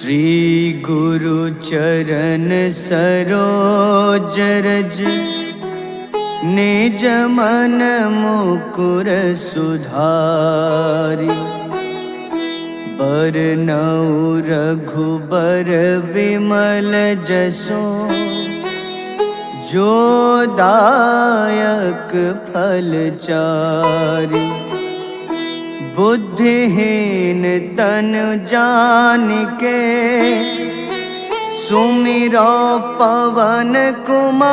श्री गुरु चरण सरोज रज निज मन मुकुर सुधारि। बरनउँ रघुबर विमल जसो जो दायक फल चारि। बुद्धिहीन तनु जानिके सुमिरो पवन कुमार।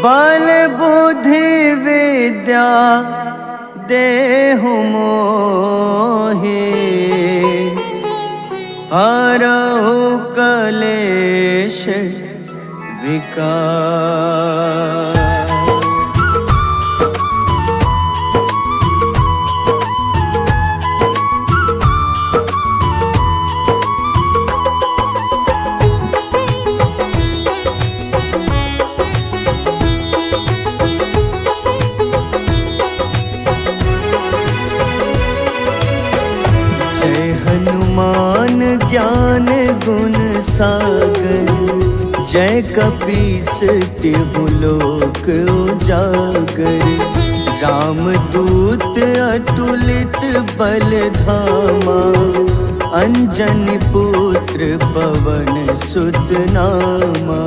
बल बुद्धि विद्या देहु मोहि हरहु कलेश विकार। जय हनुमान ज्ञान गुण सागर। जय कपीस तिहु लोक उजागर। रामदूत अतुलित बल धामा। अंजनी पुत्र पवन सुत नामा।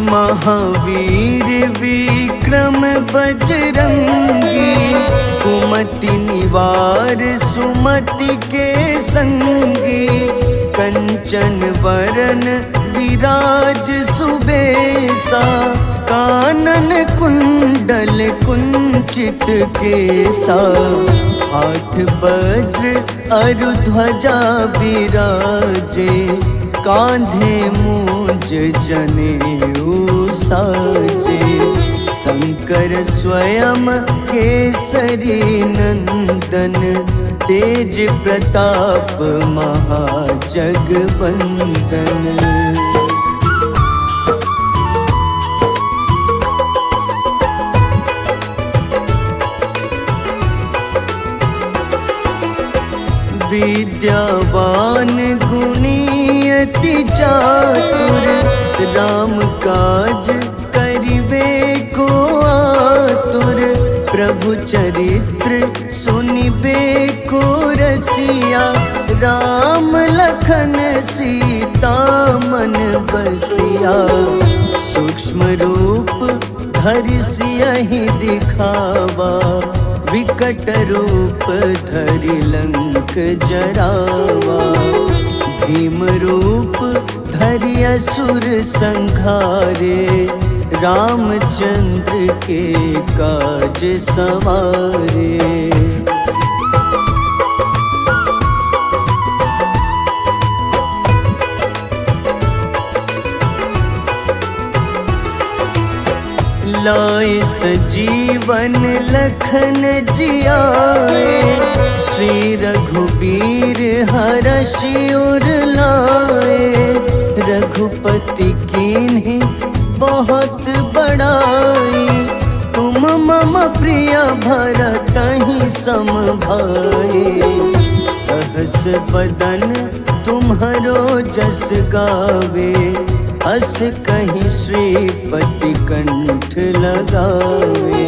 महावीर विक्रम बजरंगी। कुमति निवार सुमति के संगी। कंचन वरन विराज सुबेसा। कानन कुंडल कुंचित केसा। हाथ वज्र अरु ध्वजा बिराजे। कांधे मूंज जनेऊ साजे। शंकर स्वयं केसरी नंदन। तेज प्रताप महाजगवंदन। विद्यावान गुणी अति चातुर। राम काज करिबे को आतुर। प्रभु चरित्र सुनिबे को रसिया। राम लखन सीता मन बसिया। सूक्ष्म रूप धरि सियहि दिखावा। विकट रूप धरि लंक जरावा। भीम रूप धरि असुर संहारे। रामचंद्र के काज सवारे। लाए सजीवन लखन जियाए। श्री रघुबीर हरषि उर लाए। रघुपति कीन्ही बहुत बड़ाई। तुम मम प्रिय भरतहि सम भाई। सहस बदन तुम्हरो जस गावे। अस कहीं श्रीपति कंठ लगावे।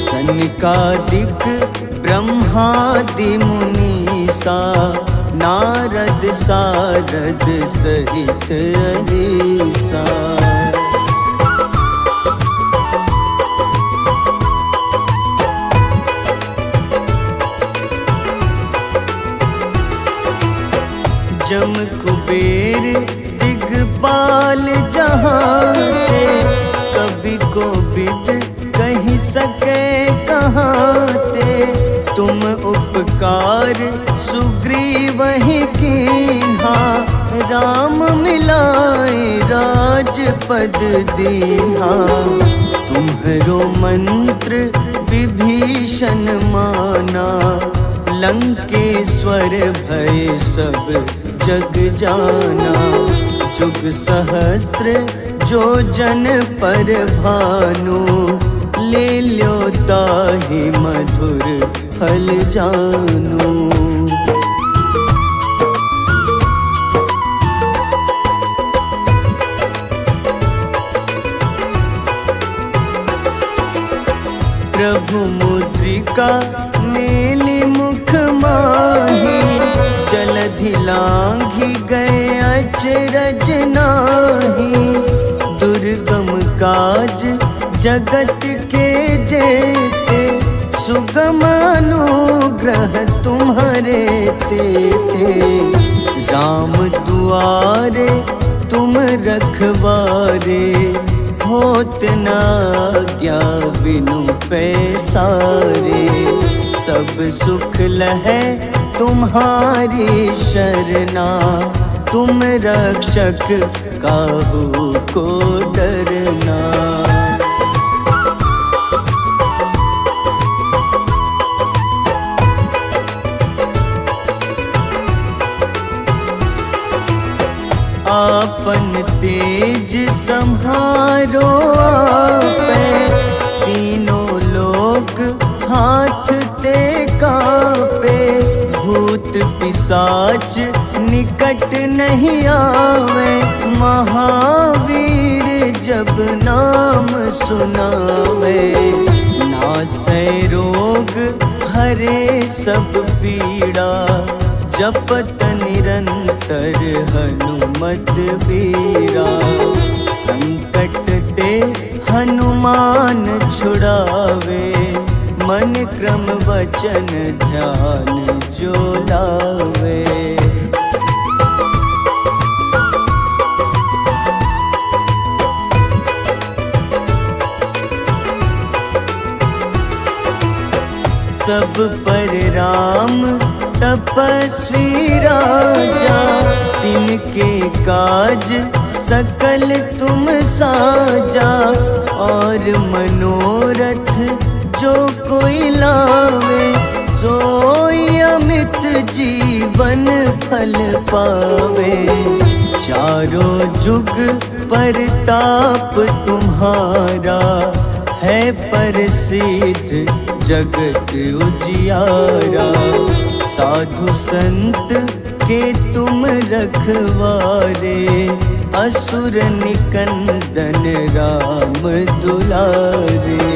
सनकादिक ब्रह्मादि मुनीसा। नारद सारद सहित अहिसा। जम कुबेर दिगपाल जहाते। कवि कोविद कहि सके कहाते। तुम उपकार सुग्रीवहि कीन्हा। राम मिलाए राजपद दीन्हा। तुम्हरो मंत्र विभीषण माना। लंकेश्वर भय सब जग जाना। जुग सहस्त्र जो जन पर भानु, ले ल्यो ताहि मधुर फल जानू। प्रभु मुद्रिका मेली मुख माही, जलधि लांघि गए अचरज नाही। दुर्गम काज जगत के जेते, सुगम अनुग्रह तुम्हारे तेते। राम दुआरे तुम रखवारे, होत न आज्ञा बिनु पैसारे। सब सुख लहै तुम्हारी शरणा, तुम रक्षक काहू को डरना। आपन तेज सम्हारो आपै, तीनों लोक हाथ ते कापे। भूत पिशाच निकट नहीं आवे, महावीर जब नाम सुनावे। नासै रोग हरे सब पीड़ा, जपत निरंतर हनुमत बीरा। संकट ते हनुमान छुड़ावे, मन क्रम वचन ध्यान जो लावे। सब पर राम तपस्वी राजा, तिनके काज सकल तुम साजा। और मनोरथ जो कोई लावे, सोई अमित जीवन फल पावे। चारों जुग परताप तुम्हारा, है प्रसिद्ध जगत उजियारा। साधु संत के तुम रखवारे, असुर निकंदन राम दुलारे।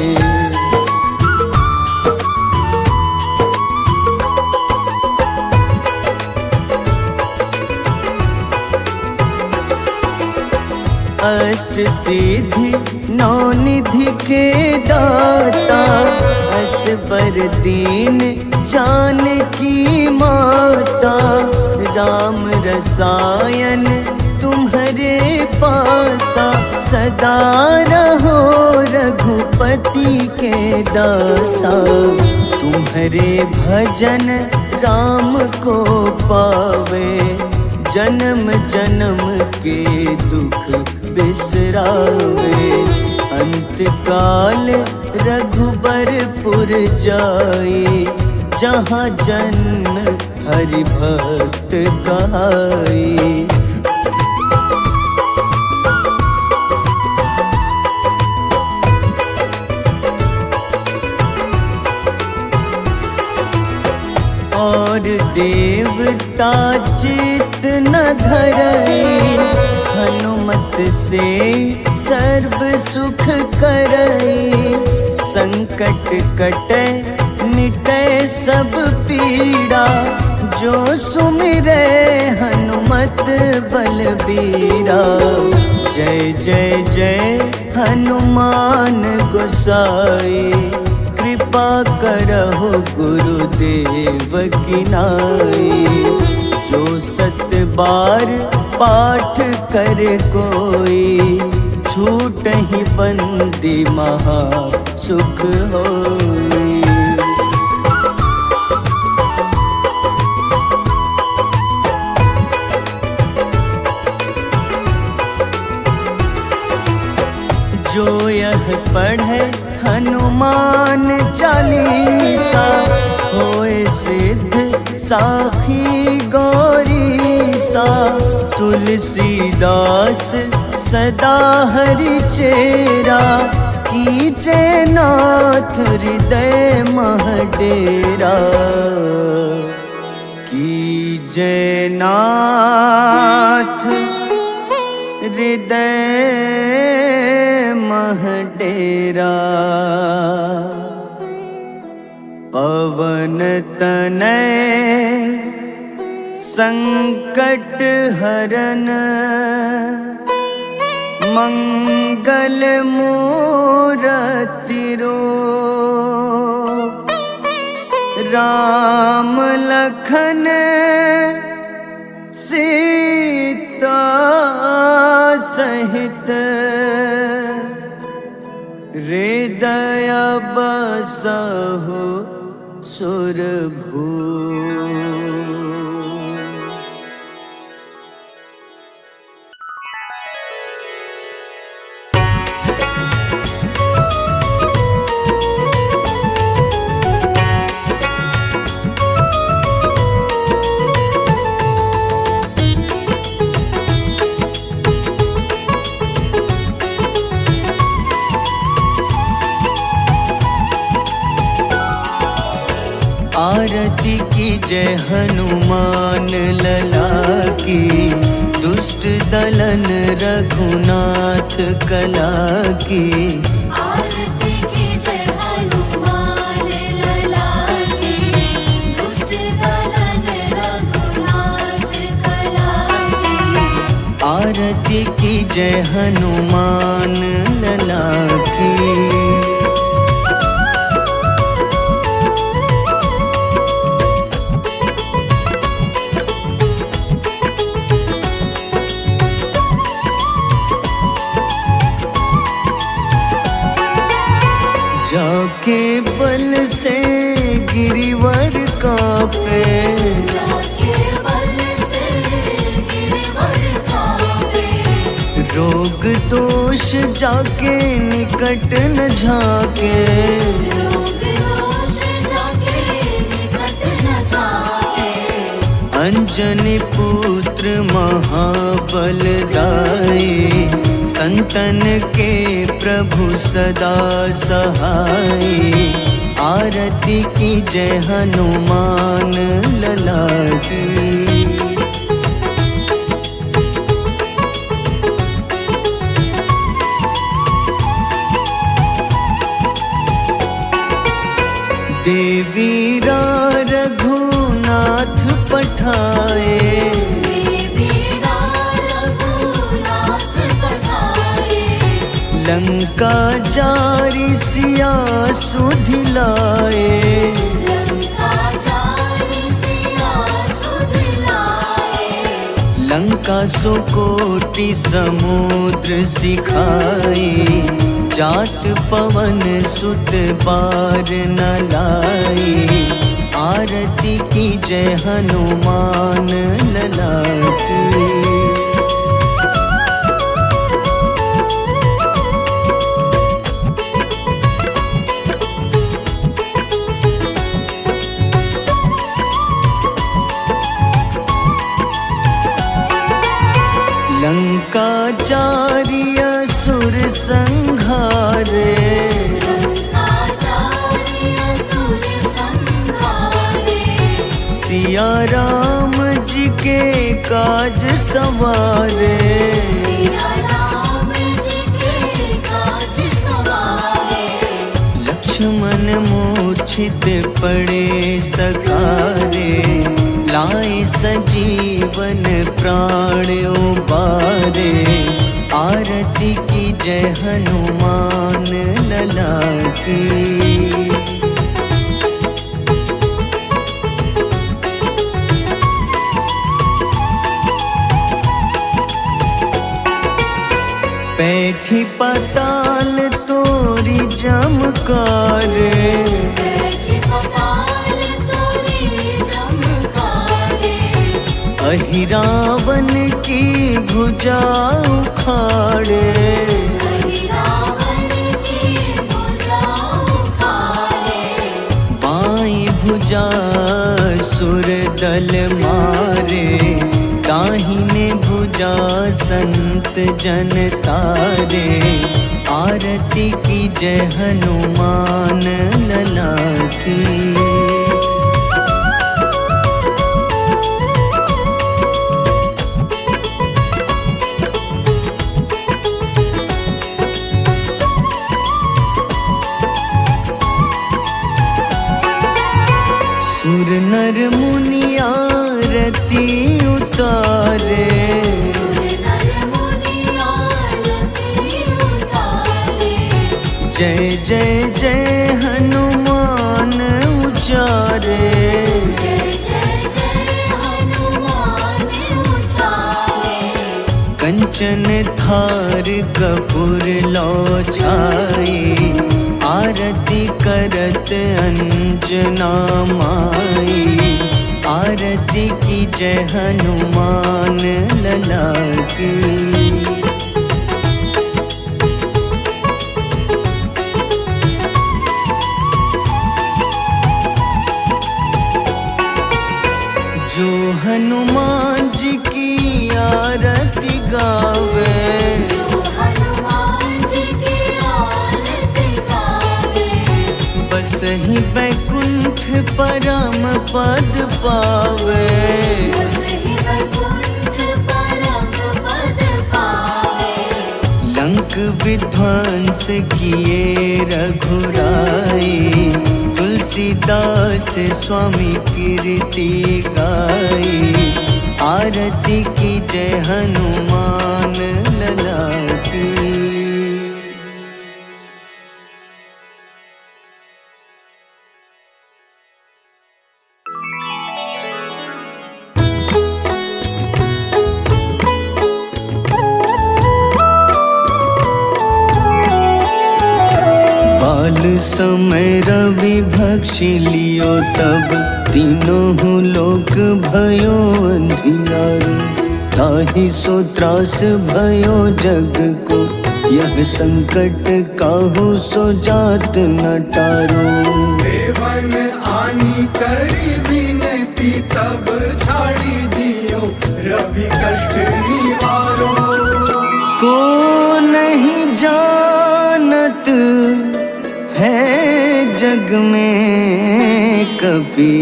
अष्ट सिद्धि नौ निधि के दाता, असबर दीन जानकी माता। राम रसायन तुम्हारे पासा, सदा रहो रघुपति के दासा। तुम्हारे भजन राम को पावे, जन्म जन्म के दुख बिसरावे। अंत काल रघुबरपुर जाई, जहाँ जन्म हरि भक्त कहाई। और देवता चित न धरई, हनुमत से सर्व सुख करई। संकट कटै मिटै सब पीड़ा, जो सुमिरै हनुमत बलबीरा। जय जय जय हनुमान गोसाई, कृपा करहु गुरुदेव की नाई। जो 7 बार पाठ करे कोई, छूटहि बंदी महा सुख होई। जो यह पढ़े हनुमान चालीसा, होए सिद्ध साखी गौरीसा। तुलसीदास सदा हरि चेरा, कीजे नाथ हृदय मह डेरा। कीजे नाथ हृदय मह डेरा। पवन तनय संकट हरन, मंगल मूरति रूप। राम लखन सीता सहित, हृदय बसहु सुरभूप। आरती की जय हनुमान लला की, दुष्ट दलन रघुनाथ कला की। आरती की जय हनुमान लला की, दुष्ट दलन रघुनाथ कला की। आरती की जय हनुमान लला की। जाके बल से गिरिवर कांपे, जाके बल से गिरवर कांपे। रोग दोष जाके निकट न झाके। रोग दोष जाके निकट न जाके। अंजनी पुत्र महाबलदाई, संतन के प्रभु सदा सहाय। आरती की जय हनुमान लला की। देवीरा रघुनाथ पठाए, लंका जारी सिया सुधिलाए। लंका सुकोटि समुद्र सिखाए, जात पवन सुत बार न लाए। आरती की जय हनुमान लला की। लंका जारी असुर संघारे, सिया राम जी के काज सवारे। लक्ष्मण मूर्छित पड़े सकारे, लाए सजीवन प्राण उबारे। आरती की जय हनुमान लला की। बैठी पाताल तोरी जमकारे, अहिरावन की भुजा उखाड़े। बाईं भुजा सुर दल मारे, दाहिने भुजा संत जन तारे, आरती की जय हनुमान लला की। सुर नर मुनि आरती उतारे, जय जय जय हनुमान उचारे। कंचन थार कपूर लो छाई, आरती करत अंजना माई। आरती की जय हनुमान लला की। जो हनुमान जी की आरती गावे, बस ही बैकुंठ परम पद पावे। लंक विध्वंस किए रघुराई, तुलसीदास स्वामी कीर्ति गाई। आरती की जय हनुमान लला की। बाल समय रवि भक्षी लियो, तब तीनों लोक भयो अंधियारो। ताहि सो त्रास भयो जग को, यह संकट काहू सो जात न टारो। देवन आनी करी विनती, तब छाड़ी दियो रवि कष्ट निवारो। को नहीं जानत है जग में कपि,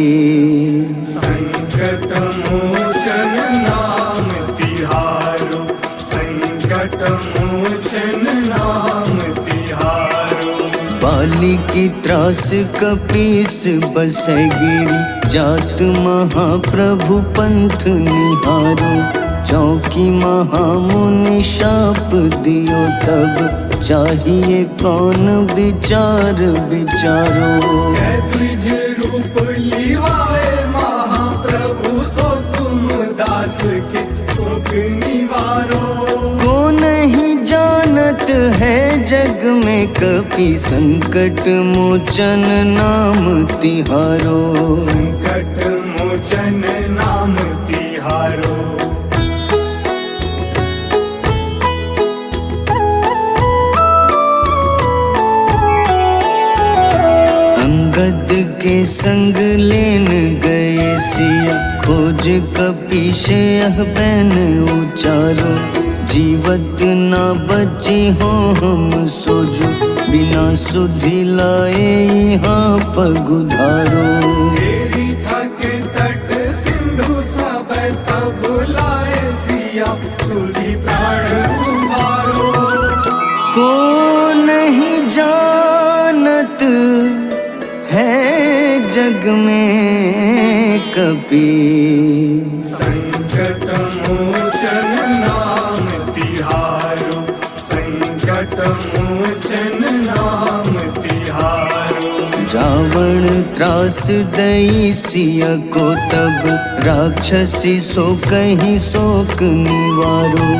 संकट मोचन नाम तिहारो। संकट मोचन नाम तिहारो। बाली की त्रास कपीस बसै गिरी, जात महाप्रभु पंथ निहारो। चौकी महामुनि शाप दियो, तब चाहिए कौन विचार विचारो। द्विज रूप लिवाए महाप्रभु, सो तुम दास के सुख निवारो। को नहीं जानत है जग में कपि, संकट मोचन नाम तिहारो। संकट मोचन नाम तिहारो। अंगद के संग लेन गए सिया, खोज कपीश यह बैन उचारो। जीवत ना बची हो हम सोजो, बिना सुधि लाए यहाँ पगुधारो। तेरी थके तट सिंधु सब तब लाए सिया, सुधि प्राण उबारो। को नहीं जानत है जग में कपि, संकट मोचन नाम तिहारो। संकट मोचन नाम तिहारो। रावण त्रास दई सिया को, तब राक्षसी सो कहीं शोक निवारो।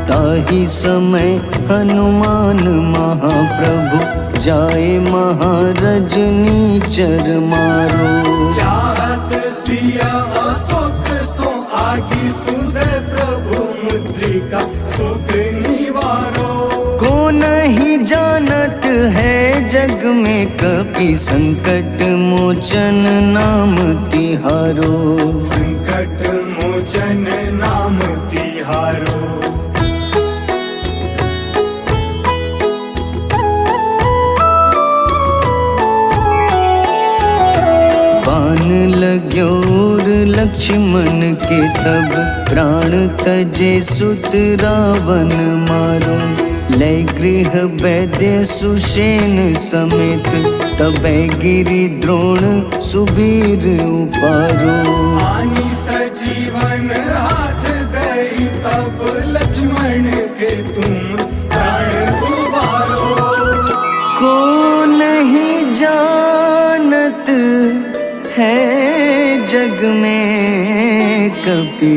ताहि समय हनुमान महाप्रभु, जाए महारजनी चर मारो। चाहत सिया अशोक सो आगी, सुधे प्रभु मुद्रिका सुख निवारो। को नहीं जानत है जग में कपि, संकट मोचन नाम तिहारो। संकट मोचन नाम लक्ष्मण के तब प्राण तजे सुत रावण मारो। लय गृह वैद्य सुषेण समेत तबै गिरि द्रोण सुबीर उपारो। आनी सजीवन हाथ दई तब लक्ष्मण के तुम प्राण उबारो। को नहीं जानत है जग में कपि,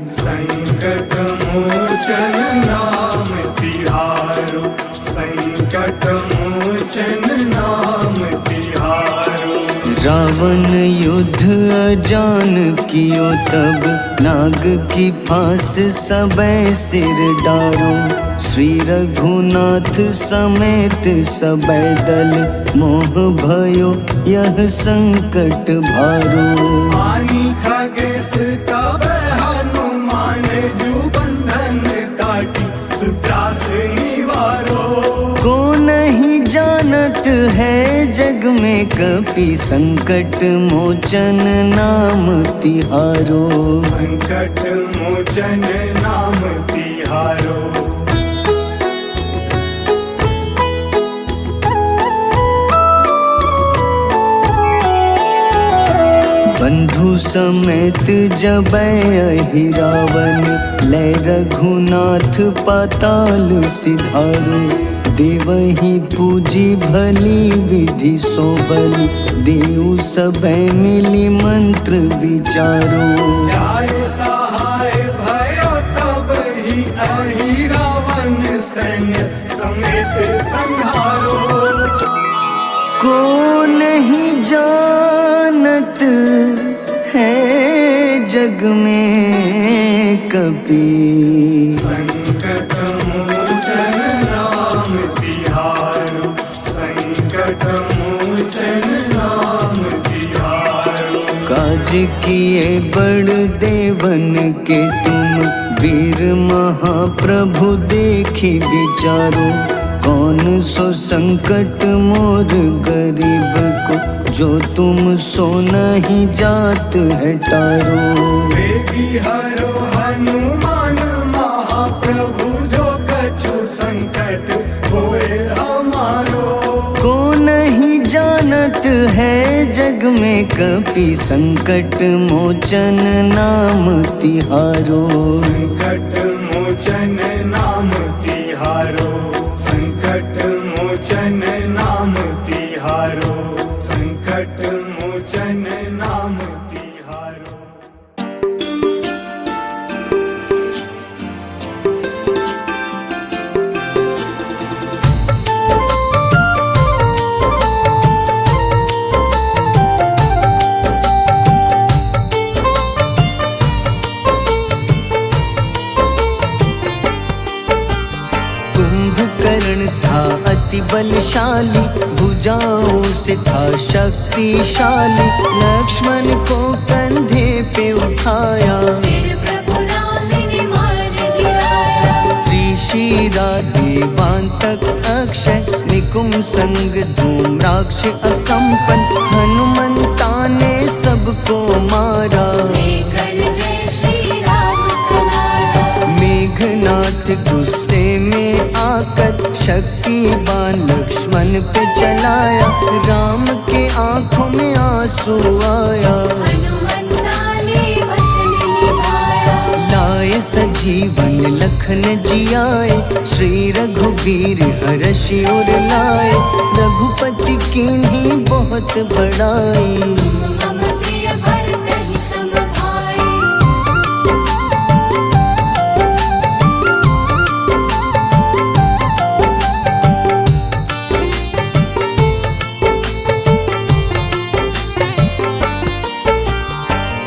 संकट मोचन नाम तिहारो। संकट मोचन नाम तिहारो। रावण युद्ध अजान कियो तब नाग की फांस सबै सिर डारो। श्री रघुनाथ समेत सबै दल मोह भयो यह संकट भारो। आनी खगेश तब हनुमान जू बंधन काटी सुत्रास निवारो। को नहीं जानत है जग में कपि, संकट मोचन नाम तिहारो। संकट मोचन नाम तिहारो। बंधु समेत जबै अहि रावण, लय रघुनाथ पाताल सिधारो। देवहि पूजी भली विधि सोबल, देव सबै मिली मंत्र विचारो। जाय सहाय भयो तब ही अहि रावण सैन्य समेत संहारो। को नहीं जानत है जग में कपि, संकट मोचन नाम तिहारो। संकट मोचन नाम तिहारो। काज किए बड़ देवन के तुम, वीर महाप्रभु देखी विचारो। कौन सो संकट मोर गरीब को, जो तुम सो नहीं जात है टारो। बेगी हरो हनुमान महाप्रभु, जो कछु संकट होए हमारो। को नहीं जानत है जग में कपि, संकट मोचन नाम तिहारो। संकट मोचन नाम तिहारो। संकट मोचन नाम तिहारो। संकट मोचन नाम तिहारो। कुंभकर्ण था अति बलशाली, भुजाओं से था शक्तिशाली। लक्ष्मण को कंधे पे उठाया, फिर प्रभु राम ने मार गिराया। त्रिशिरा देवांतक अक्षय, निकुंभ संग धूम्राक्ष अकंपन। हनुमंता ने सबको मारा, लेकर जय श्री राम कनारा। मेघनाथ गुस्से में आकर शक्तिवान लक्ष्मण पे चलाया। राम के आंखों में आंसू आया, हनुमंता ने वचन निभाया। लाए सजीवन लखन जियाए, श्री रघुबीर हर्षि उर लाए। रघुपति कीन्ही बहुत बड़ाई, मम प्रिय भरत ही सम भाई।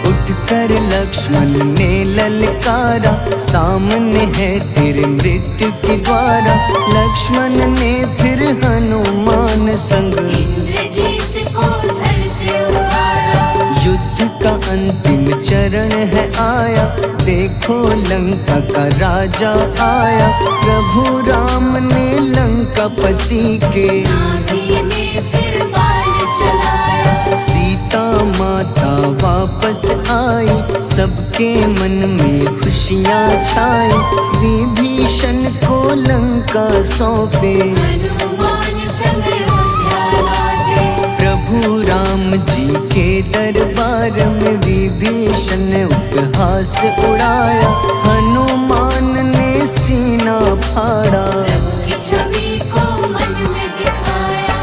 उठकर लक्ष्मण ने ललकारा, सामने है तेरे मृत्यु की द्वारा। लक्ष्मण ने फिर हनुमान संग, इंद्रजीत को धड़ से उतारा। युद्ध का अंतिम चरण है आया, देखो लंका का राजा आया। प्रभु राम ने लंकापति के, नाभि में फिर बाण चलाया। सीता माता वापस आई, सबके मन में खुशियाँ छाई। विभीषण को लंका सौंपे, हनुमान संग अयोध्या लौटे। प्रभु राम जी के दरबार में विभीषण ने उपहास उड़ाया। हनुमान ने सीना फाड़ा, प्रभु की छवि को मन में दिखाया।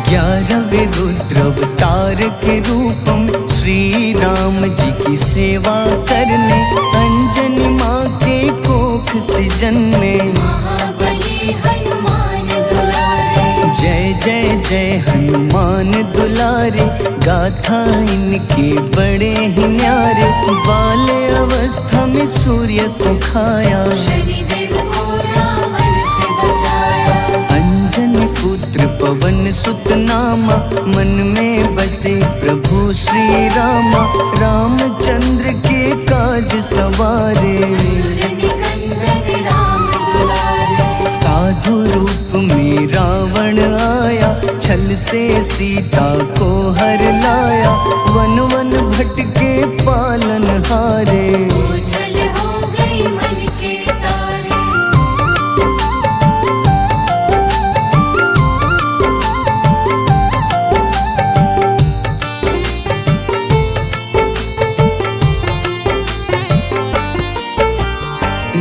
ग्यारहवें रुद्र अवतार के रूप में श्री राम जी की सेवा करने, अंजनी माँ के कोख से जन्मे। महाबली हनुमान दुलारे, जय जय जय हनुमान दुलारे, गाथा इनके बड़े ही न्यारे। बाल्य अवस्था में सूर्य को खाया, शनिदेव को रावण से बचाया। अंजनी पुत्र पवन सुत नामा, मन में बसे प्रभु श्री रामा। रामचंद्र के काज सवारे, असुर निकंदन राम दुलारे। साधु रूप में रावण आया, छल से सीता को हर लाया। वन वन भटके पालन हारे, ओझल हो गई मन के तारे।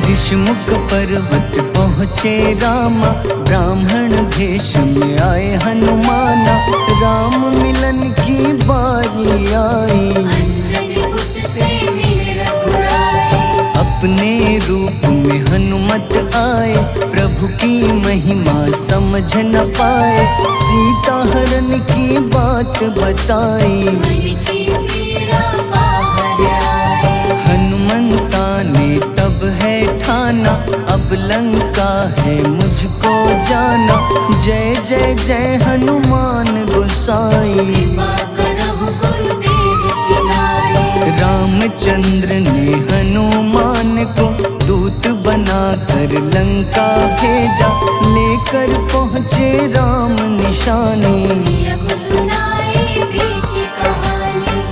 ऋषिमुख पर्वत पहुँचे रामा, ब्राह्मण भेष में आए हनुमाना। राम मिलन की बारी आई, अंजनी पुत्र से मिले रघुराई। अपने रूप में हनुमत आए, प्रभु की महिमा समझ न पाए। सीता हरण की बात बताई, मन की पीड़ा बाहर आई। हनुमंता ने तब है ठाना, अब लंका है मुझको जाना। जय जय जय हनुमान गोसाई, कृपा करहु गुरुदेव की नाई। रामचंद्र ने हनुमान को दूत बनाकर लंका भेजा। लेकर पहुँचे राम निशानी, सिया को सुनाई बीती कहानी।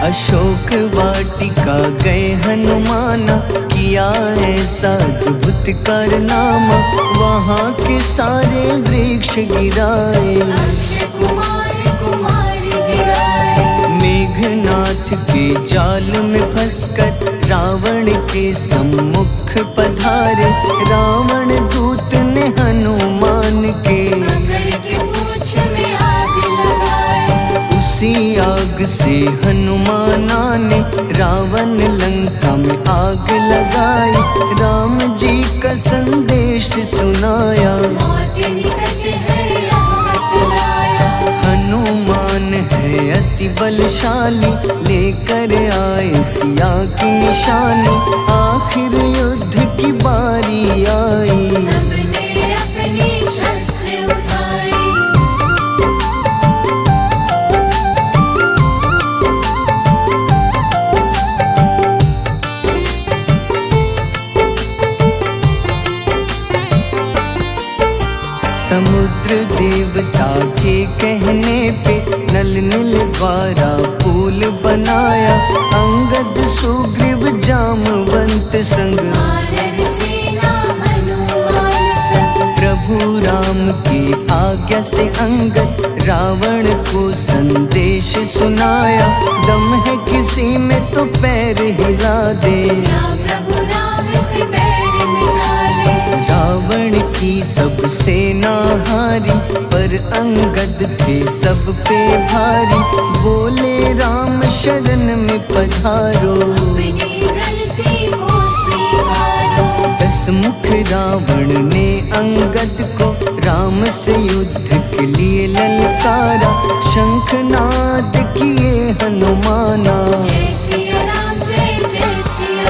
अशोक वाटिका गए हनुमाना, किया ऐसा अद्भुत कारनामा। वहाँ के सारे वृक्ष गिराए, अक्षय कुमार कुमार गिराए। मेघनाथ के जाल में फंसकर रावण के सम्मुख पधारे। रावण दूत ने हनुमान के पकड़ के पूंछ में आग लगाए। उसी आग से हनुमाना ने रावण लंका में आग लगाई। राम जी का संदेश सुनाया, मौत निकट है यह बतलाया। हनुमान है अति बलशाली, लेकर आए सिया की निशानी। आखिर युद्ध की बारी आई, सबने अपनी शस्त्र उठाई। समुद्र देवता के कहने पे नल नील द्वारा पुल बनाया। अंगद सुग्रीव जामवंत संग, वानर सेना हनुमान संग। प्रभु राम की आज्ञा से अंगद रावण को संदेश सुनाया। दम है किसी में तो पैर हिला दे, या प्रभु राम से बैर मिटा दे। रावण की सब सेना हारी, पर अंगद थे सब पे भारी। बोले राम शरण में पधारो, अपनी गलती को स्वीकारो। दस मुख रावण ने अंगद को राम से युद्ध के लिए ललकारा। शंखनाद किए हनुमाना, जय सिया राम जय जय सिया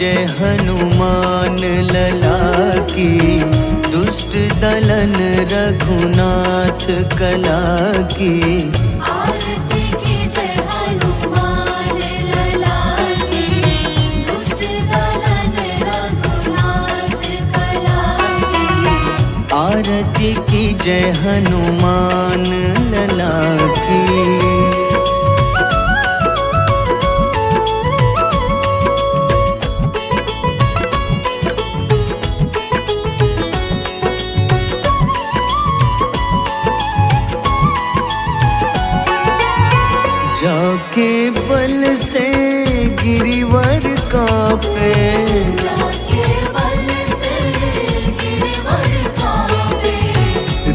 जय हनुमान लला की, दुष्ट दलन रघुनाथ कला की। आरती की जय हनुमान लला की, दुष्ट दलन रघुनाथ कला की। आरती की जय हनुमान लला की। जाके बल से गिरिवर कांपे, जाके बल से गिरवर कांपे।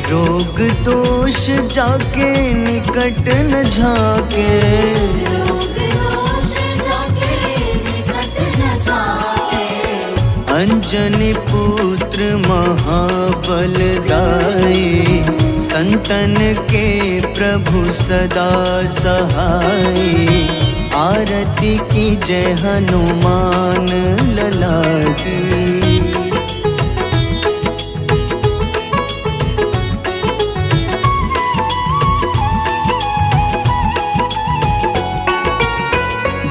रोग दोष जाके निकट न झाके। रोग दोष जाके निकट न जाके। अंजनी पुत्र महाबल दाई, संतन के प्रभु सदा सहाय। आरती की जय हनुमान लला की।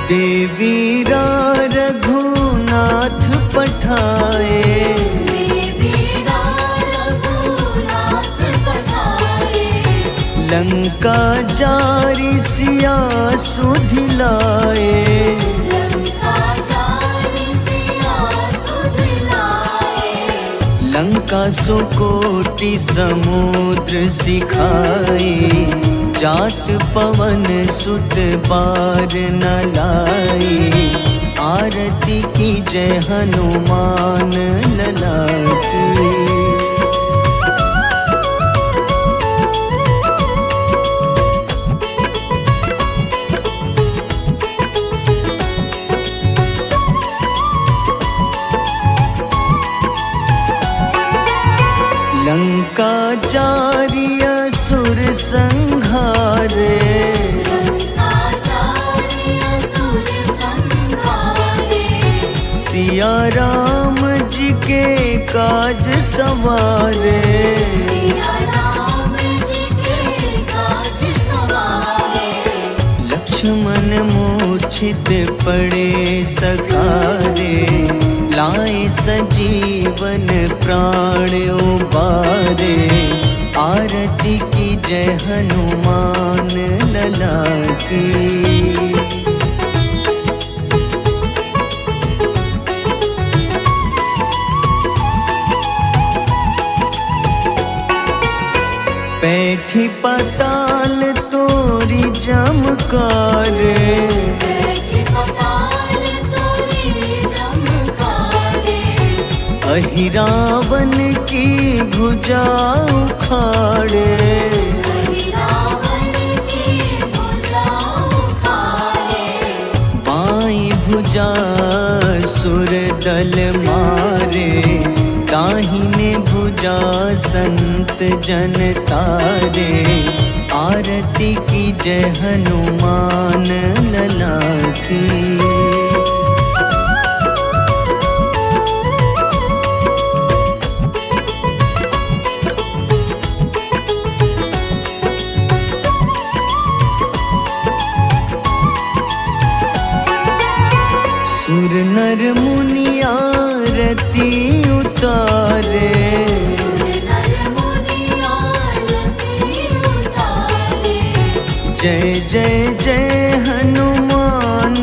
देवीरा रघुनाथ पठाए, देवीरा रघुनाथ पठाए। लंका जारी सिया सुधिलाए। लंका जारी सिया सुधिलाए। लंका सुकोटि समुद्र सिखाए, जात पवन सुत बार न लाए। आरती की जय हनुमान लला की। लंका जारी असुर संघारे, लंका जारी असुर संघारे। सिया राम जी के काज सवारे। सिया राम जी के काज सवारे। लक्ष्मण मूर्छित पड़े सखारे, लाए सजीवन प्राण उबारे। आरती की जय हनुमान लला की। बैठी पाताल तोरी जमकारे, बैठी पताल तोरी जमकारे। अहिरावन की भुजा उखाड़े। रावण की भुजा उखाड़े। बाईं भुजा सुर दल मारे, दाहिने भुजा संत जन तारे। आरती की जय हनुमान लला की। सुर नर मुनि आरती उतारे, सुर नर मुनि आरती उतारे। जय जय जय हनुमान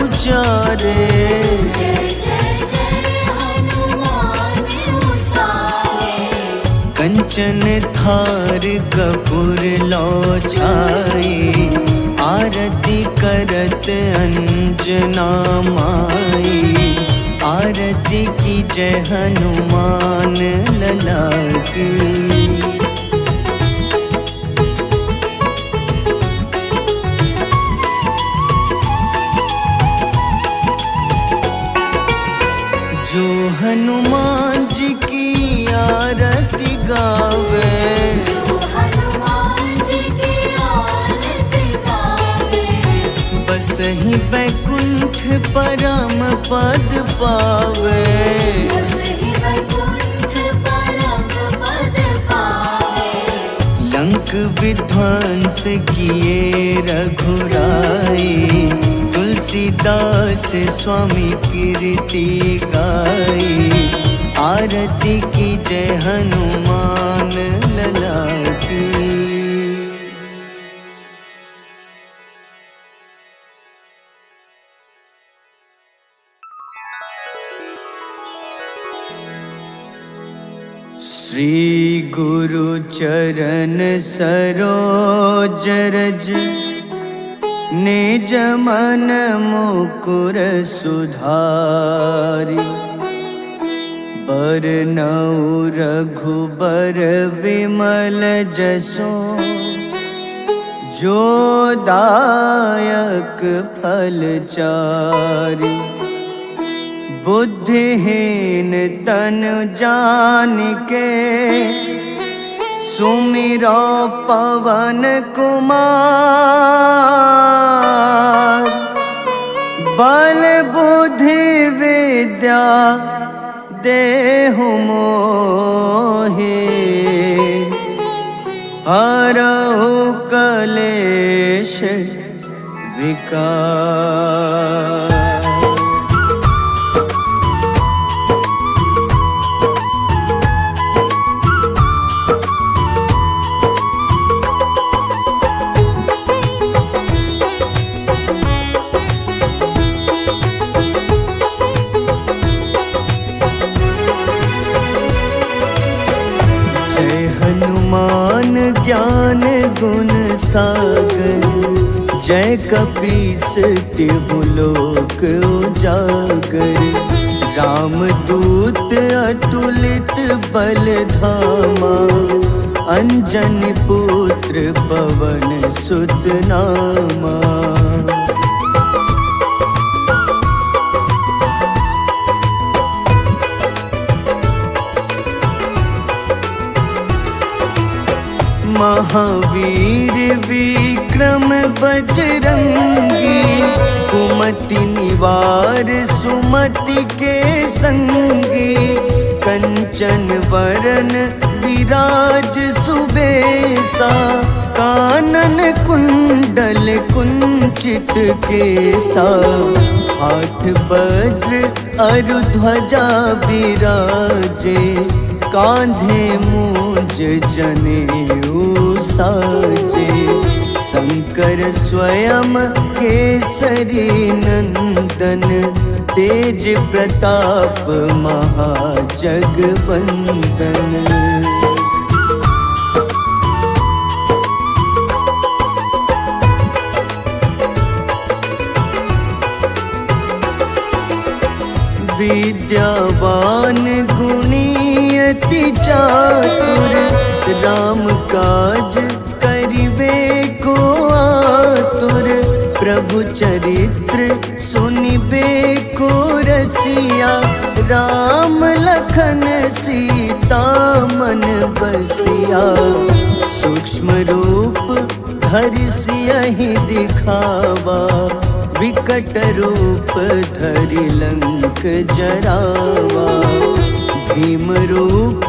उचारे। जय जय जय हनुमान उचारे। कंचन थार कपूर लो छाई, आरती करत अंजना माई। आरती की जय हनुमान लला की। जो हनुमान जी की आरती गावे, जो हनुमान जी की आरती गावे। बस ही ही बैकुंठ परम पद पावे। बसहि वैकुंठ परम पद पावे। लंक विध्वंस किए रघुराई, तुलसीदास स्वामी कीर्ति गाई। आरती की जय हनुमान लला की। श्री गुरु चरण सरोज रज, निज मन मुकुर सुधारि। बरनउँ रघुबर विमल जसो, जो दायक फल चारि। बुद्धिहीन तनु जानिके, सुमिरो पवन कुमार। बल बुद्धि विद्या देहु मोहि, हरहु कलेश विकार। ज्ञान गुण सागर, जय कपीस तिहु लोक उजागर। रामदूत अतुलित बल धामा, अंजनी पुत्र पवन सुत नामा। महावीर विक्रम बजरंगी, कुमति निवार सुमति के संगी। कंचन वरन विराज सुबेसा, कानन कुंडल कुंचित केसा। हाथ वज्र अरु ध्वजा बिराजे, कांधे मूंज जनेऊ साजे। शंकर स्वयं केसरी नंदन, तेज प्रताप महाजगवंदन। विद्यावान गुणी अति चातुर, राम काज करिबे को आतुर। प्रभु चरित्र सुनिबे को रसिया, राम लखन सीता मन बसिया। सूक्ष्म रूप धरि सियहि दिखावा, विकट रूप धरि लंक जरावा। भीम रूप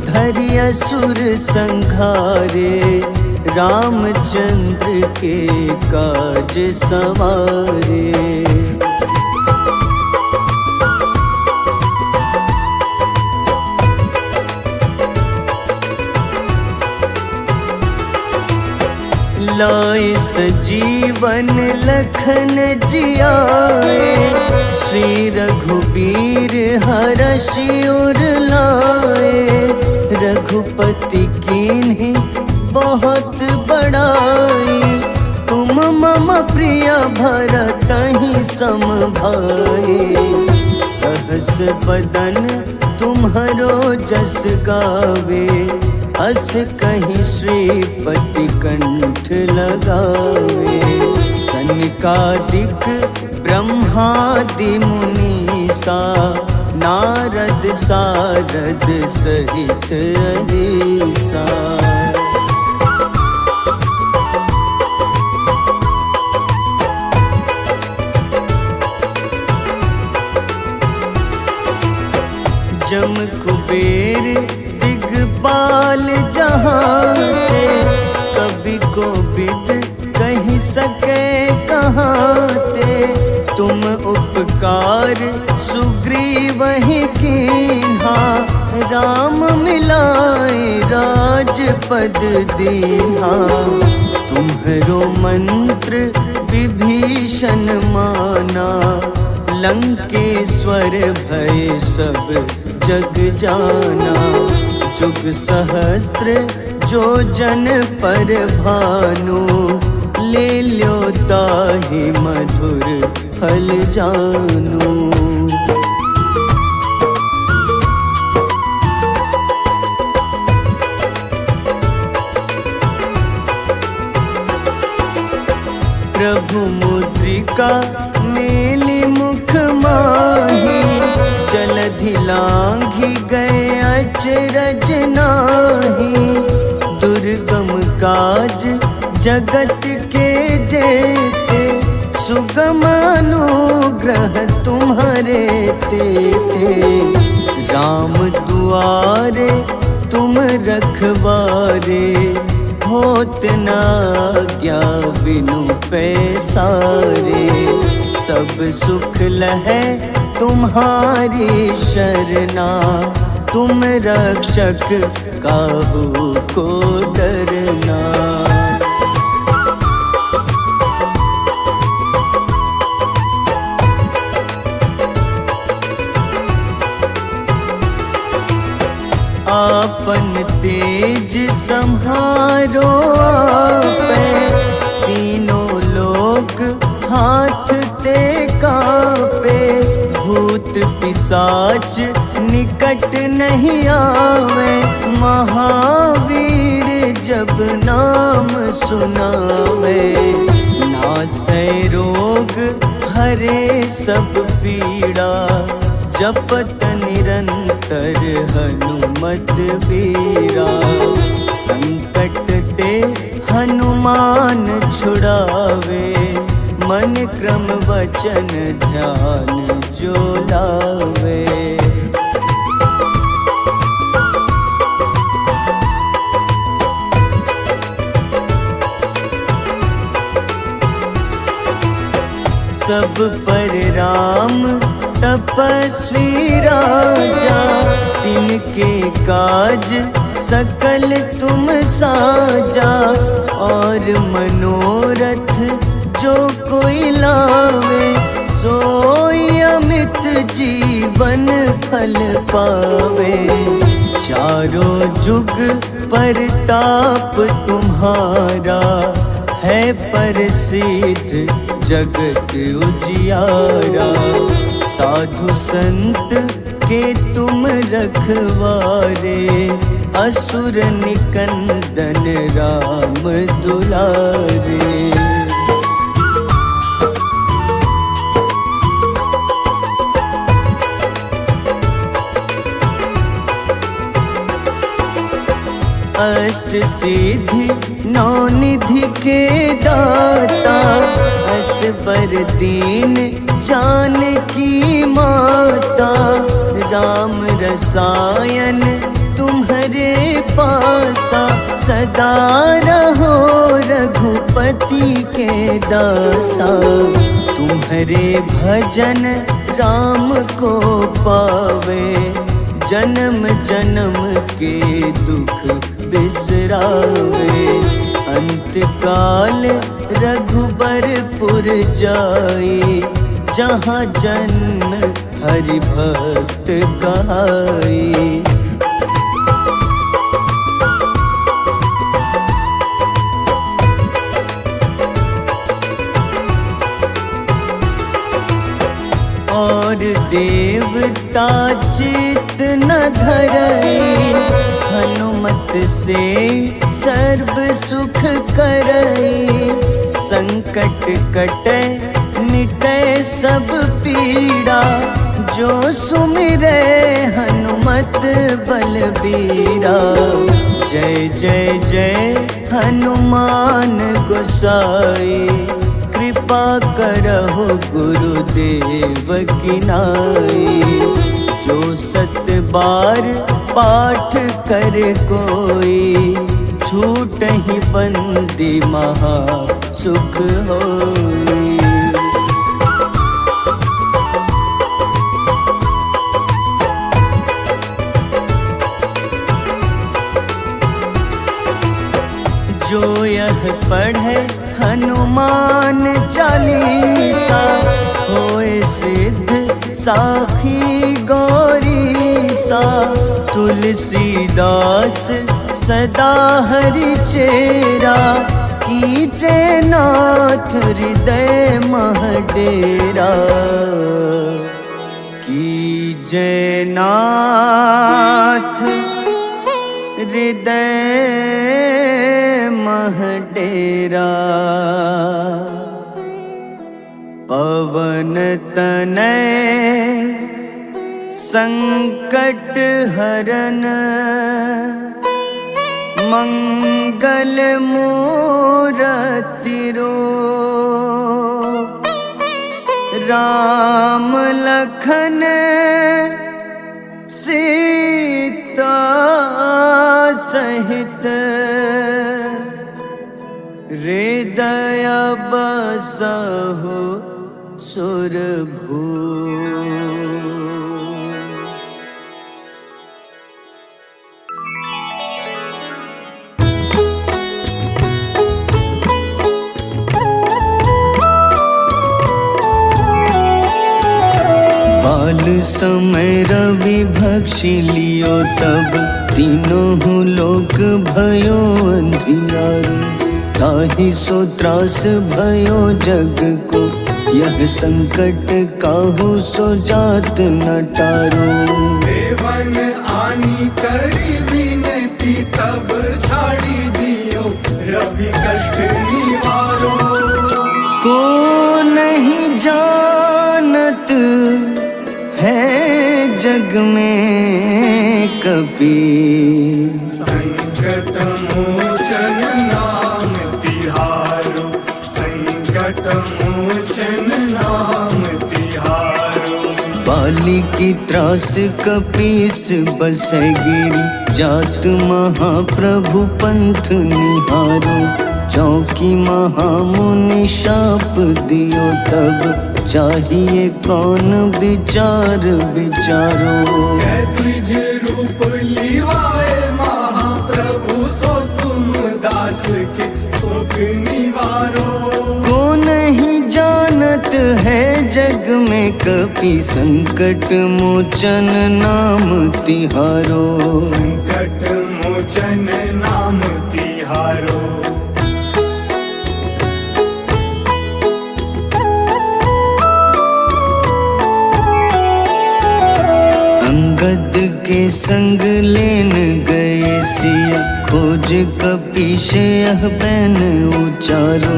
धरि असुर संहारे, रामचंद्र के काज सवारे। लाए सजीवन लखन जियाए, श्री रघुबीर हरषि उर लाए। रघुपति कीन्ही बहुत बड़ाई, तुम मम प्रिय भरतहि सम भाई। सहस बदन तुम्हरो जस गावे, अस कहीं श्रीपति कंठ लगावे। सनकादिक ब्रह्मादि मुनीसा, नारद सारद सहित अहिसा। कुबेर दिगपाल जहाँते, कभी को विद कही सके कहाँते। तुम उपकार सुग्रीव ही कीन्हा, राम मिलाए राजपद दीन्हा। तुम्हरो मंत्र विभीषण माना, लंकेश्वर भय सब जग जाना। जुग सहस्त्र जो जन पर भानु, ले ल्यो ताहि मधुर फल जानू। प्रभु मुद्रिका मेली मुख माही, जलधि लांघि गए अचरज नाही। दुर्गम काज जगत के जेते, सुगम अनुग्रह तुम्हारे तेते। राम दुआरे तुम रखवारे, होत न आज्ञा बिनु पैसारे। सब सुख लहै तुम्हारी शरणा, तुम रक्षक काहू को डरना। आपन तेज सम्हारो आपै, तीनों लोक हाथ ते कांपे। भूत पिशाच निकट नहीं आवे, महावीर जब नाम सुनावे। नासै रोग हरे सब पीड़ा, जपत निरंतर हनुमत बीरा। संकट ते हनुमान छुड़ावे, मन क्रम वचन ध्यान जो लावे। सब पर राम तपस्वी राजा, तिनके काज सकल तुम साजा। और मनोरथ जो कोई लावे, सोई अमित जीवन फल पावे। चारों जुग परताप तुम्हारा, है प्रसिद्ध जगत उजियारा। साधु संत के तुम रखवारे, असुर निकंदन राम दुलारे। अष्ट सिद्धि नौ निधि के दाता, असबर दीन जानकी माता। राम रसायन तुम्हारे पासा, सदा रहो रघुपति के दासा। तुम्हारे भजन राम को पावे, जन्म जन्म के दुख बिसरावे। अंत काल रघुबरपुर जाई, जहाँ जन्म हरि भक्त कहाई। और देवता चित न धरई, हनुमत से सर्व सुख करई। संकट कटे मिटे सब पीड़ा, जो सुमिरे हनुमत बलबीरा। जय जय जय हनुमान गोसाई, कृपा करहु गुरुदेव की नाई। जो 7 बार पाठ कर कोई, छूटहि बंदी महा सुख होई। जो यह पढ़े हनुमान चालीसा, होए सिद्ध साखी गौरीसा। तुलसीदास सदा हरि चेरा, कीजे नाथ हृदय मह डेरा। कीजे नाथ हृदय मह डेरा। पवन तनय संकट हरन, मंगल मूरति रूप। राम लखन सीता सहित, हृदय बसहु सुरभूप। बाल समय रवि भक्षि लियो, तब तीनों लोक भयो अंधियारो। ताहि सो त्रास भयो जग को, यह संकट काहू सो जात न टारो। देवन आनी करी विनती, तब झाड़ी दियो रवि कष्ट निवारो। को नहीं जानत है जग में कपि, संकट मोचन नाम तिहारो। संकट मोचन नाम तिहारो। बाली की त्रास कपीस बसै गिरी, जात महाप्रभु पंथ निहारो। चौकी महामुनि शाप दियो, तब चाहिए कौन विचार विचारो। द्विज रूप लिवाए महाप्रभु, सो तुम दास के शोक निवारो। को नहीं जानत है जग में कपि, संकट मोचन नाम तिहारो। संकट मोचन नाम तिहारो। अंगद के संग लेन गए सिया, खोज कपीश यह बैन उचारो।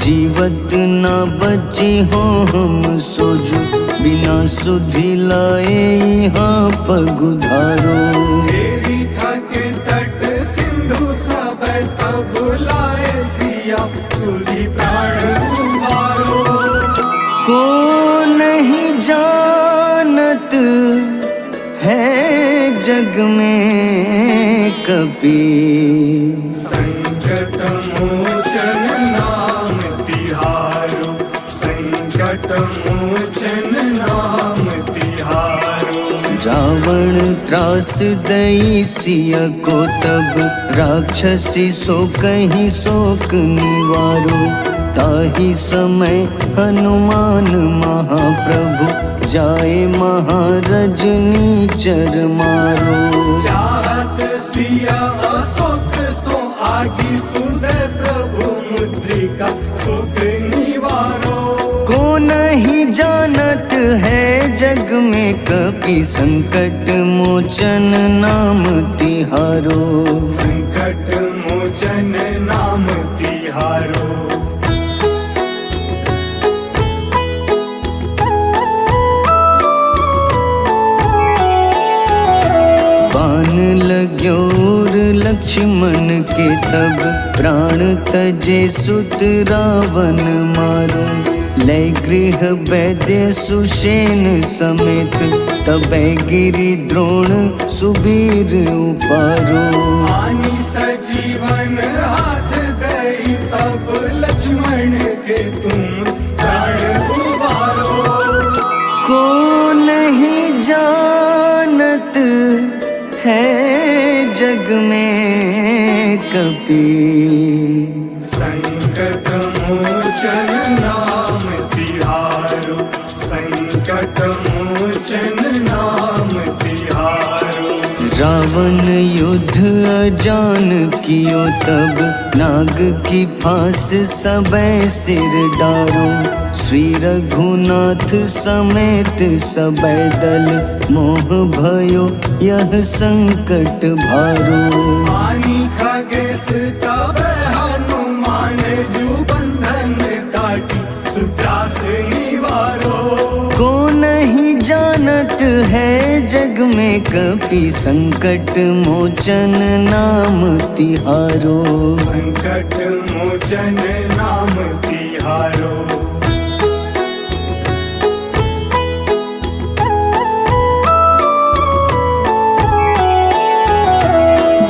जीवत ना बची हो हम सोजो, बिना सुधि लाए यहाँ पगुधारो। देवी थके तट सिंधु सब, तब लाए सिया सुधि प्राण उबारो। को नहीं जानत है जग में कपि, संकट मोचन नाम तिहारो। संकट मोचन नाम तिहारो। रावण त्रास दई सिया को, तब राक्षसी सो कहीं शोक निवारो। ताहि समय हनुमान महाप्रभु, जाए महारजनी चर मारो। चाहत सिया अशोक सो आगी, सुदय प्रभु मुद्रिका सुख निवारो। को नहीं जानत है जग में कपि, संकट मोचन नाम तिहारो। संकट मोचन नाम तिहारो। बाण लग्योर लक्ष्मण के, तब प्राण तजे सुत रावण मारो। लय गृह वैद्य सुषेण समेत तबै गिरि द्रोण सुबीर उपारो। आनी सजीवन हाथ दई तब लक्ष्मण के तुम प्राण उबारो। को नहीं जानत है जग में कपि, संकट मोचन नाम तिहारो, संकट मोचन नाम तिहारो। रावण युद्ध अजान कियो तब नाग की फांस सबै सिर डारो। श्री रघुनाथ समेत सबै दल मोह भयो यह संकट भारो। आनी खगेश तब हनुमान जू बंधन काटी सुत्रास निवारो। को नहीं जानत है जग में कपि, संकट मोचन नाम तिहारो। संकट मोचन नाम तिहारो।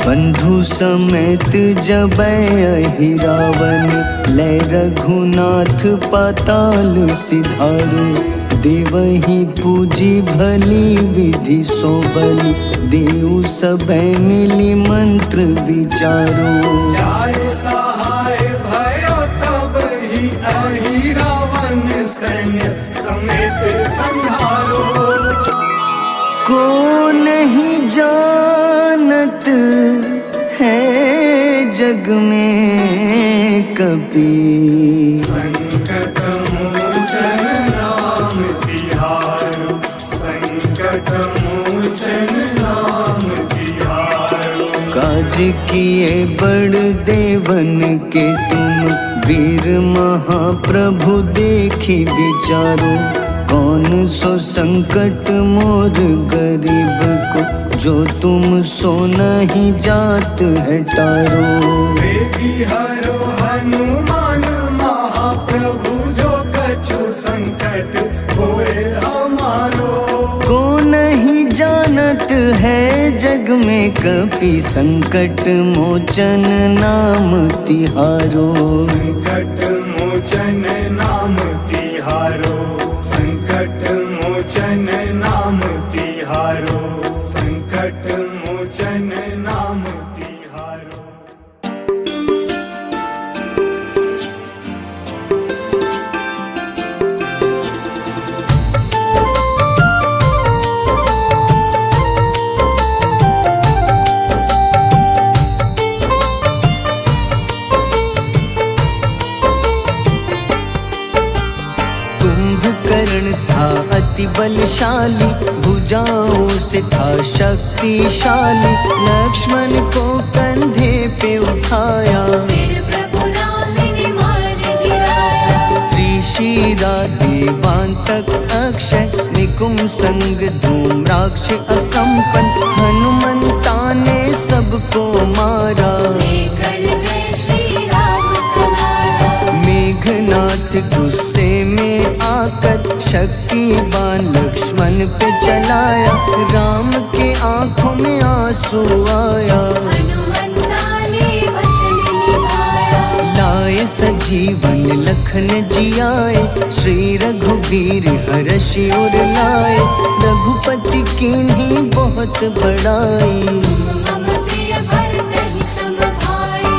बंधु समेत जबै अहि रावण, लय रघुनाथ पाताल सिधारो। देवहि पूजी भली विधि सो बलि, देव सबै मिली मंत्र विचारो। जाय सहाय भयो तब ही अहि रावण सैन्य समेत संहारो। को नहीं जानत है जग में कपि, संकट मोचन नाम तिहारो, संकट मोचन नाम तिहारो। काज किए बड़ देवन के तुम, वीर महाप्रभु देखी विचारो। कौन सो संकट मोर गरीब को, जो तुम सो नहीं जात है टारो। बेगी हरो हनुमान महाप्रभु, जो कछु संकट होए हमारो। को नहीं जानत है जग में कपि, संकट मोचन नाम तिहारो। संकट मोचन नाम तिहारो, संकट मोचन नाम तिहारो, संकट मोचन नाम तिहारो। कुंभकर्ण था अति बलशाली, भुजाओं से था शक्तिशाली। लक्ष्मण को कंधे पे उठाया, फिर प्रभु राम ने मार गिराया। त्रिशिरा देवांतक अक्षय, निकुंभ संग धूम्राक्ष अकंपन। हनुमंता ने सबको मारा, लेकर जय श्री राम तुम्हारा। मेघनाथ गुस्से में आकर शक्तिवान लक्ष्मण पे चलाया। राम के आंखों में आंसू आया, हनुमंता ने वचन निभाया। लाए सजीवन लखन जियाए, श्री रघुवीर हर्षि उर लाए। रघुपति कीन्ही बहुत बड़ाई, मम प्रिय भरत ही सम भाई।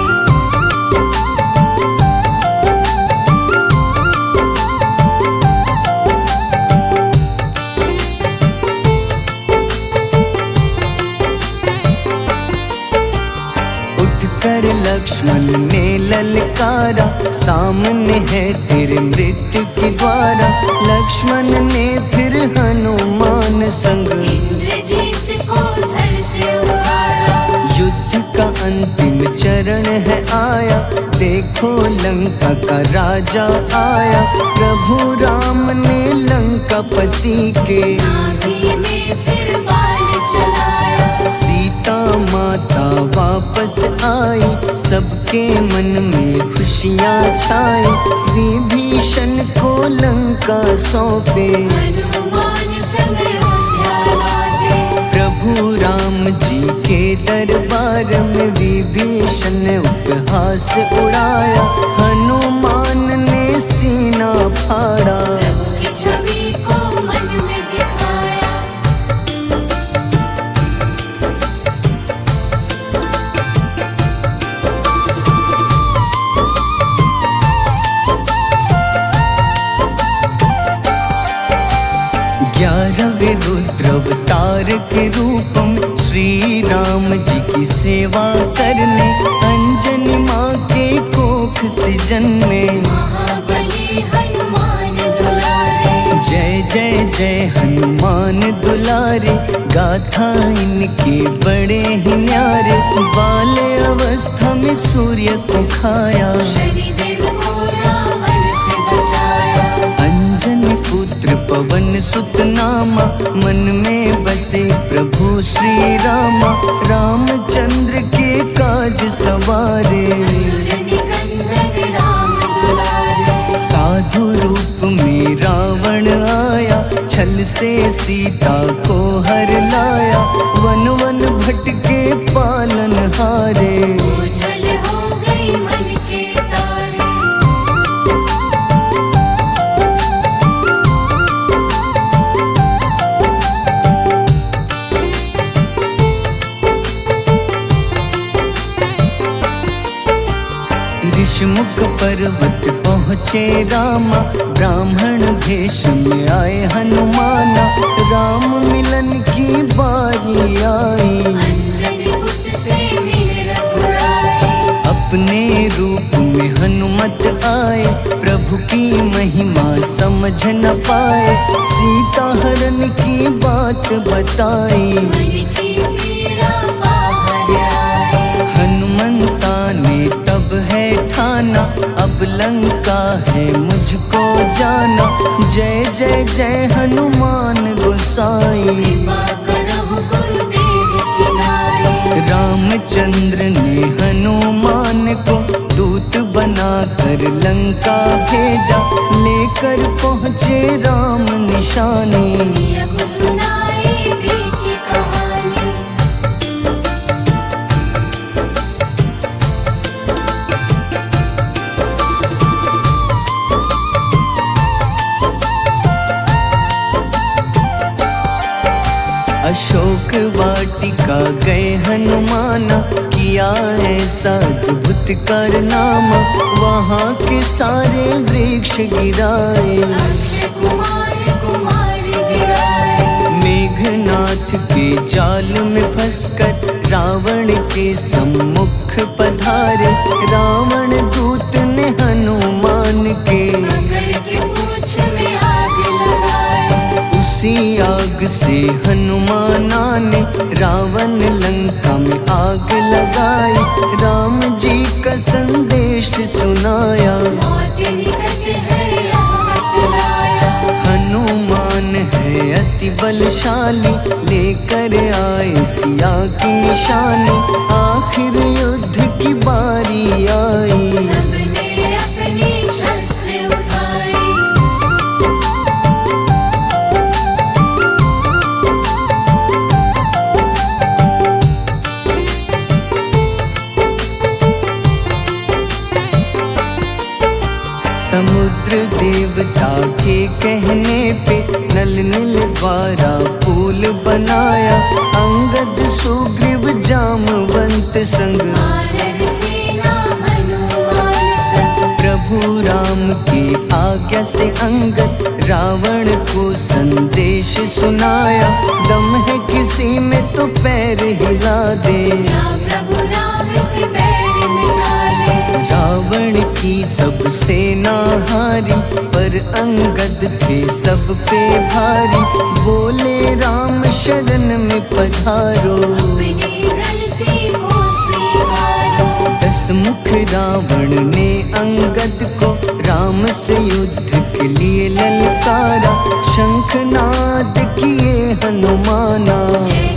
उठकर लक्ष्मण ने ललकारा, सामने है तेरे मृत्यु की द्वारा। लक्ष्मण ने फिर हनुमान संग, इंद्रजीत को धड़ से उतारा। युद्ध का अंतिम चरण है आया। देखो लंका का राजा आया, प्रभु राम ने लंकापति के नाभि में फिर बाण चलाया। सीता माता वापस आई, सबके मन में खुशियाँ छाई। विभीषण को लंका सौंपे, हनुमान संग अयोध्या लौटे। प्रभु राम जी के दरबार में विभीषण ने उपहास उड़ाया। हनुमान ने सीना फाड़ा, प्रभु की छवि को मन में दिखाया। ग्यारहवें रुद्र अवतार के रूपम श्री राम जी की सेवा करने, अंजनी माँ के कोख से जन्मे। महाबली हनुमान दुलारे, जय जय जय हनुमान दुलारे, गाथा इनके बड़े ही न्यारे। बाल्य अवस्था में सूर्य को खाया, शनिदेव को रावण से बचाया। अंजनी पुत्र पवन सुत नामा, मन में बसे प्रभु श्री रामा। रामचंद्र के काज सवारे, असुर निकंदन राम दुलारे। साधु रूप में रावण आया, छल से सीता को हर लाया। वन वन भटके पालन हारे, ओझल हो गई मन के तारे। ऋषमुख पर्वत पहुँचे रामा, ब्राह्मण भेष में आए हनुमाना। राम मिलन की बारी आई, अंजनी पुत्र से मिल रघुराई। अपने रूप में हनुमत आए, प्रभु की महिमा समझ न पाए। सीता हरण की बात बताई, मन की पीड़ा बाहर आई। हनुमंता ने तब है ठाना, अब लंका है मुझको जाना। जय जय जय हनुमान गोसाई, कृपा करहु गुरुदेव की नाई। रामचंद्र ने हनुमान को दूत बनाकर लंका भेजा। लेकर पहुँचे राम निशानी, सिया को सुनाई बीती कहानी। अशोक वाटिका गए हनुमाना, किया ऐसा अद्भुत कारनामा। वहाँ के सारे वृक्ष गिराए, अक्षय कुमार कुमार गिराए। मेघनाथ के जाल में फंसकर रावण के सम्मुख पधारे। रावण दूत ने हनुमान के पकड़ के पूंछ में आग लगाई। उसी आग से हनुमाना ने रावण लंका में आग लगाई। राम जी का संदेश सुनाया, मौत निकट है आफत लाया। हनुमान है अति बलशाली, लेकर आए सिया की निशानी। आखिर युद्ध की बारी आई, सबने अपनी शस्त्र उठाई। समुद्र देवता के कहने पे नल नील द्वारा पुल बनाया। अंगद सुग्रीव जामवंत संग, वानर सेना हनुमान संग। प्रभु राम की आज्ञा से अंगद रावण को संदेश सुनाया। दम है किसी में तो पैर हिला दे, या प्रभु राम से बैर मिटा दे। रावण की सब सेना हारी, पर अंगद थे सब पे भारी। बोले राम शरण में पधारो, अपनी गलती को स्वीकारो। दस मुख रावण ने अंगद को राम से युद्ध के लिए ललकारा। शंखनाद किए हनुमाना, जय